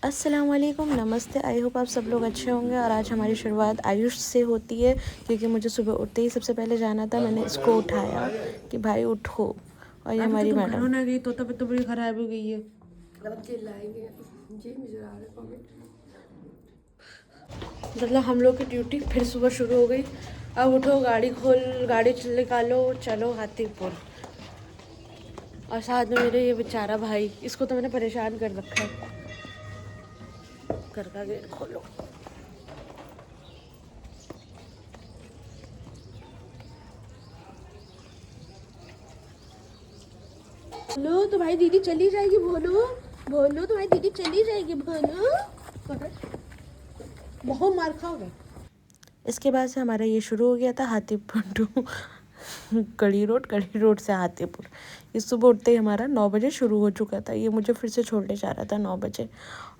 अस्सलाम वालेकुम, नमस्ते। आई होप आप सब लोग अच्छे होंगे। और आज हमारी शुरुआत आयुष से होती है क्योंकि मुझे सुबह उठते ही सबसे पहले जाना था। मैंने इसको उठाया कि भाई उठो। और ये हमारी मैडम ना गई तो तब तो बड़ी खराब हो गई है। मतलब हम लोग की ड्यूटी फिर सुबह शुरू हो गई। अब उठो, गाड़ी खोल, गाड़ी निकालो, चलो हाथीपुर। और साथ में मेरे ये बेचारा भाई, इसको तो मैंने परेशान कर रखा है। घर का गेट खोलो। बोलो तो भाई दीदी चली जाएगी। बोलो बोलो तो भाई दीदी चली जाएगी। बोलो बहुत मार खाओगे। इसके बाद से हमारा ये शुरू हो गया था हाथीपुर टू कड़ी रोड से हाथीपुर। ये सुबह उठते ही हमारा 9 बजे शुरू हो चुका था। ये मुझे फिर से छोड़ने जा रहा था 9 बजे।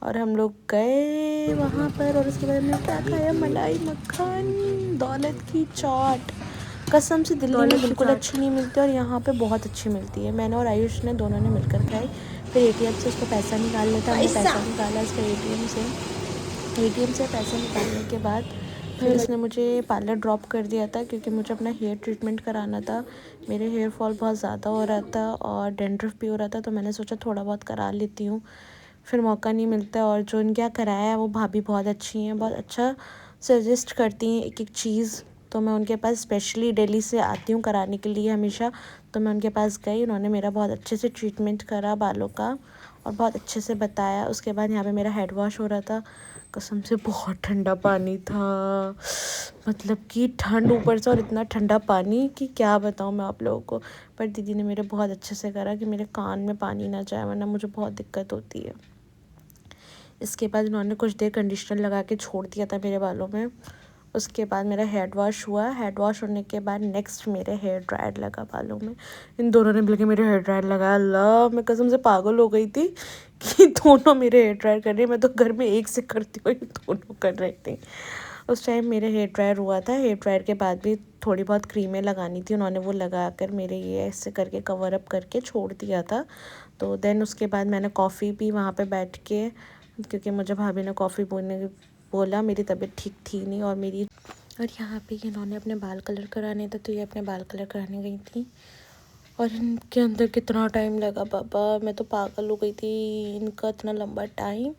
और हम लोग गए वहाँ पर और उसके बाद हमने क्या खाया, मलाई मक्खन, दौलत की चाट। कसम से दिल्ली में बिल्कुल अच्छी नहीं मिलती और यहाँ पे बहुत अच्छी मिलती है। मैंने और आयुष ने दोनों ने मिलकर खाई। फिर एटीएम से उसको पैसा निकाल लेता। हमने पैसा निकाला इसका एटीएम से पैसा निकालने के बाद फिर इसने मुझे पार्लर ड्रॉप कर दिया था क्योंकि मुझे अपना हेयर ट्रीटमेंट कराना था। मेरे हेयर फॉल बहुत ज़्यादा हो रहा था और डेंड्रफ भी हो रहा था, तो मैंने सोचा थोड़ा बहुत करा लेती हूँ। फिर मौका नहीं मिलता। और जो इनके यहाँ कराया है वो भाभी बहुत अच्छी हैं, बहुत अच्छा सजेस्ट करती हैं एक एक चीज़। तो मैं उनके पास स्पेशली दिल्ली से आती हूँ कराने के लिए हमेशा। तो मैं उनके पास गई, उन्होंने मेरा बहुत अच्छे से ट्रीटमेंट करा बालों का और बहुत अच्छे से बताया। उसके बाद यहाँ पे मेरा हेड वॉश हो रहा था। कसम से बहुत ठंडा पानी था, मतलब कि ठंड ऊपर से और इतना ठंडा पानी कि क्या बताऊँ मैं आप लोगों को। पर दीदी ने मेरे बहुत अच्छे से करा कि मेरे कान में पानी ना जाए, वरना मुझे बहुत दिक्कत होती है। इसके बाद उन्होंने कुछ देर कंडीशनर लगा के छोड़ दिया था मेरे बालों में। उसके बाद मेरा हेड वॉश हुआ। हेड वॉश होने के बाद नेक्स्ट मेरे हेयर ड्रायर लगा बालों में। इन दोनों ने मिलकर मेरे हेयर ड्रायर लगाया। अल्लाह, मैं कसम से पागल हो गई थी कि दोनों मेरे हेयर ड्रायर कर रही। मैं तो घर में एक से करती हूँ, ये दोनों कर रही थी। उस टाइम मेरे हेयर ड्रायर हुआ था। हेयर ड्रायर के बाद भी थोड़ी बहुत क्रीमें लगानी थी, उन्होंने वो लगा कर मेरे ये ऐसे करके कवर अप करके छोड़ दिया था। तो देन उसके बाद मैंने कॉफ़ी पी वहाँ पे बैठ के, क्योंकि मुझे भाभी ने कॉफ़ी बोला। मेरी तबीयत ठीक थी नहीं और यहाँ पे इन्होंने अपने बाल कलर कराने थे, तो ये अपने बाल कलर कराने गई थी। और इनके अंदर कितना टाइम लगा बाबा, मैं तो पागल हो गई थी। इनका इतना लंबा टाइम,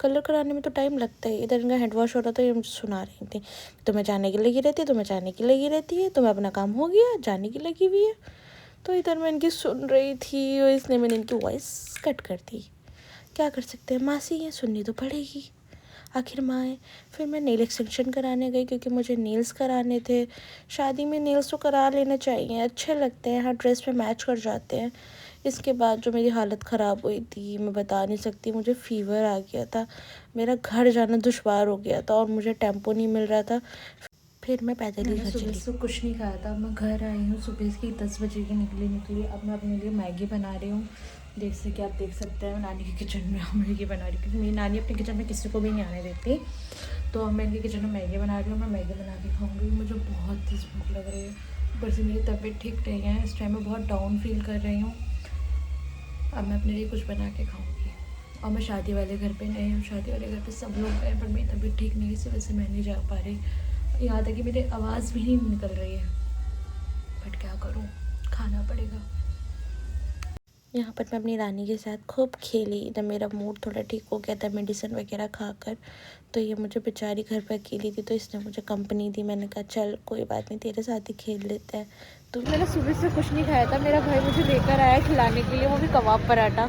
कलर कराने में तो टाइम लगता है। इधर इनका हेड वॉश हो रहा था, ये मुझे सुना रही थी, तुम्हें जाने की लगी रहती है, तुम्हें जाने की लगी रहती है, तुम्हें अपना काम हो गया, जाने की लगी हुई है। तो इधर मैं इनकी सुन रही थी और इसलिए मैंने इनकी वॉइस कट कर दी। क्या कर सकते हैं, मासी है, सुननी तो पड़ेगी, आखिर माँ है। फिर मैं नेल एक्सटेंशन कराने गई क्योंकि मुझे नेल्स कराने थे। शादी में नेल्स तो करा लेने चाहिए, अच्छे लगते हैं, हर ड्रेस पे मैच कर जाते हैं। इसके बाद जो मेरी हालत ख़राब हुई थी मैं बता नहीं सकती। मुझे फ़ीवर आ गया था, मेरा घर जाना दुश्वार हो गया था और मुझे टेम्पो नहीं मिल रहा था। फिर मैं पैदल ही घर चली। सुबह से कुछ नहीं खाया था। मैं घर आई हूँ, सुबह की 10 बजे की निकली। अब मैं अपने लिए मैगी बना रही हूँ। जैसे कि आप देख सकते हैं, नानी के किचन में हम मैगी बना रही हूँ क्योंकि मेरी नानी अपने किचन में किसी को भी नहीं आने देती। तो मैं इनके किचन में मैगी बना रही हूँ। मैं मैगी बना के खाऊँगी। मुझे बहुत तेज़ भूख लग रही है, ऊपर से मेरी तबीयत ठीक नहीं है। इस टाइम मैं बहुत डाउन फील कर रही हूँ। अब मैं अपने लिए कुछ बना के खाऊँगी। और मैं शादी वाले घर पे नहीं हूँ, शादी वाले घर पे सब लोग गए, पर मेरी तबीयत ठीक नहीं है, इसी वजह से मैं नहीं जा पा रही। यहाँ तक कि मेरी आवाज़ भी नहीं निकल रही है, बट क्या करूँ, खाना पड़ेगा। यहाँ पर मैं अपनी रानी के साथ खूब खेली। जब मेरा मूड थोड़ा ठीक हो गया था मेडिसिन वगैरह खाकर, तो ये मुझे बेचारी घर पर अकेली थी, तो इसने मुझे कंपनी दी। मैंने कहा चल कोई बात नहीं, तेरे साथ ही खेल लेते हैं। तो मैंने सुबह से कुछ नहीं खाया था। मेरा भाई मुझे लेकर आया खिलाने के लिए, वो भी कबाब पराठा।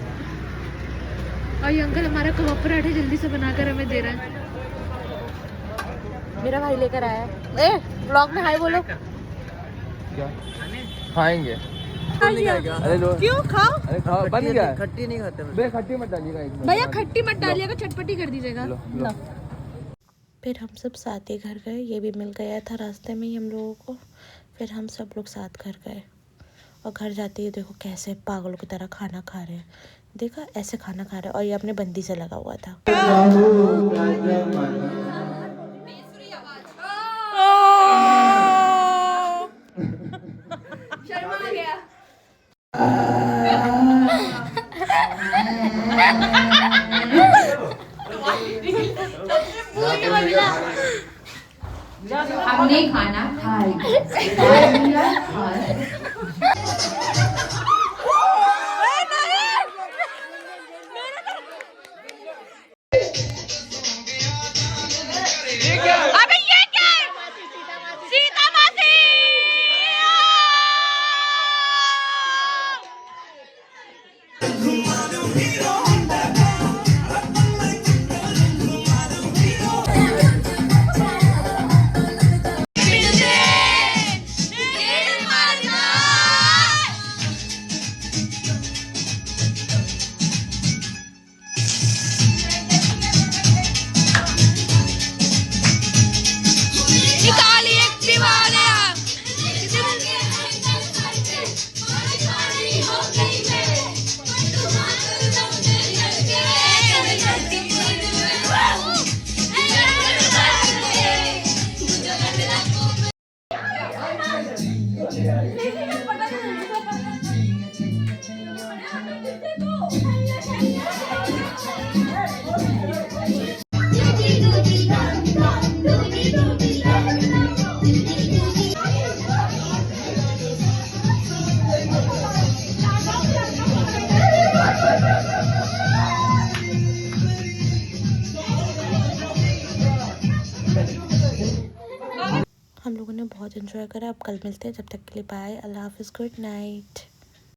और ये अंकल हमारा कबाब पराठे जल्दी से बनाकर हमें दे रहा है। मेरा भाई लेकर आया है। ब्लॉग में हाय बोलो। खाएंगे। अरे क्यों खाओ? अरे खाओ, बन गया। खट्टी नहीं खाते बे खट्टी मत डालिएगा इसमें। भैया खट्टी मत डालिएगा, चटपटी कर दीजिएगा। फिर हम सब साथ ही घर गए। ये भी मिल गया था रास्ते में ही हम लोगों को। फिर हम सब लोग साथ घर गए और घर जाते ही देखो कैसे पागलों की तरह खाना खा रहे हैं। देखा ऐसे खाना खा रहे हैं और ये अपने बंदी से लगा हुआ था। शर्मा आ गया। हमने खाना अबे ये क्या है? सीता मासी निकालिए दीवाने हम लोगों ने बहुत एंजॉय करा। अब कल मिलते हैं, जब तक के लिए बाय, अल्लाह हाफिज़, गुड नाइट।